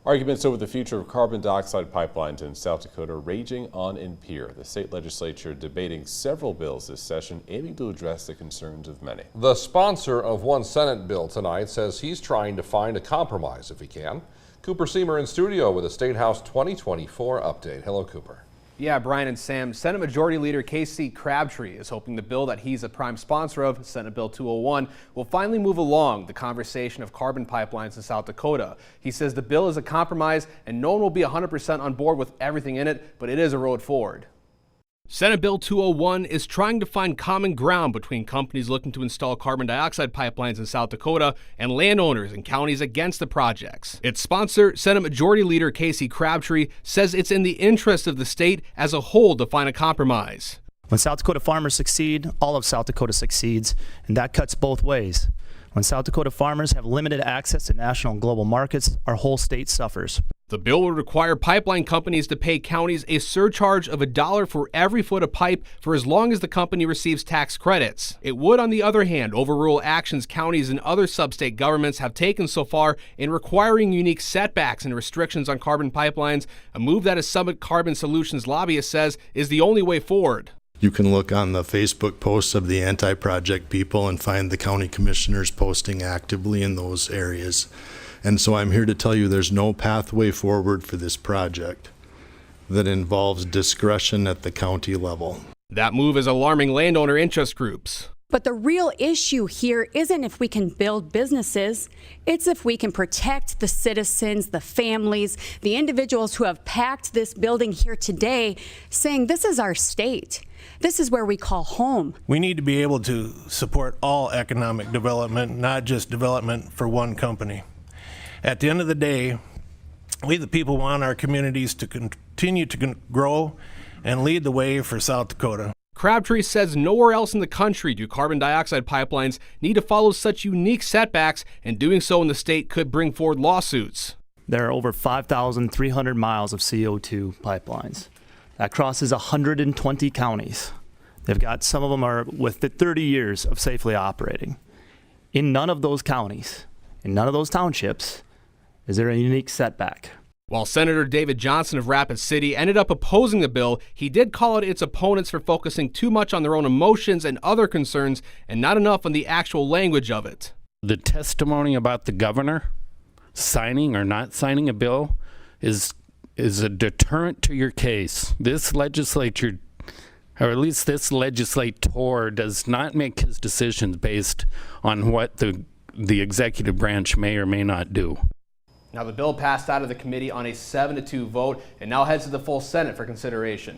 Arguments over the future of carbon dioxide pipelines in South Dakota raging on in Pierre. The state legislature debating several bills this session aiming to address the concerns of many. The sponsor of one Senate bill tonight says he's trying to find a compromise if he can. Cooper Seamer in studio with a State House 2024 update. Hello, Cooper. Yeah, Brian and Sam, Senate Majority Leader Casey Crabtree is hoping the bill that he's a prime sponsor of, Senate Bill 201, will finally move along the conversation of carbon pipelines in South Dakota. He says the bill is a compromise and no one will be 100% on board with everything in it, but it is a road forward. Senate Bill 201 is trying to find common ground between companies looking to install carbon dioxide pipelines in South Dakota and landowners and counties against the projects. Its sponsor, Senate Majority Leader Casey Crabtree, says it's in the interest of the state as a whole to find a compromise. When South Dakota farmers succeed, all of South Dakota succeeds, and that cuts both ways. When South Dakota farmers have limited access to national and global markets, our whole state suffers. The bill would require pipeline companies to pay counties a surcharge of $1 for every foot of pipe for as long as the company receives tax credits. It would, on the other hand, overrule actions counties and other sub-state governments have taken so far in requiring unique setbacks and restrictions on carbon pipelines, a move that a Summit Carbon Solutions lobbyist says is the only way forward. You can look on the Facebook posts of the anti-project people and find the county commissioners posting actively in those areas. And so I'm here to tell you there's no pathway forward for this project that involves discretion at the county level. That move is alarming landowner interest groups. But the real issue here isn't if we can build businesses, it's if we can protect the citizens, the families, the individuals who have packed this building here today saying this is our state. This is where we call home. We need to be able to support all economic development, not just development for one company. At the end of the day, we the people want our communities to continue to grow and lead the way for South Dakota. Crabtree says nowhere else in the country do carbon dioxide pipelines need to follow such unique setbacks, and doing so in the state could bring forward lawsuits. There are over 5,300 miles of CO2 pipelines. That crosses 120 counties. They've got, some of them are with 30 years of safely operating. In none of those counties, in none of those townships, is there a unique setback. While Senator David Johnson of Rapid City ended up opposing the bill, he did call out its opponents for focusing too much on their own emotions and other concerns and not enough on the actual language of it. The testimony about the governor signing or not signing a bill is a deterrent to your case. This legislature, or at least this legislator, does not make his decisions based on what the executive branch may or may not do. Now, the bill passed out of the committee on a 7-2 vote and now heads to the full Senate for consideration.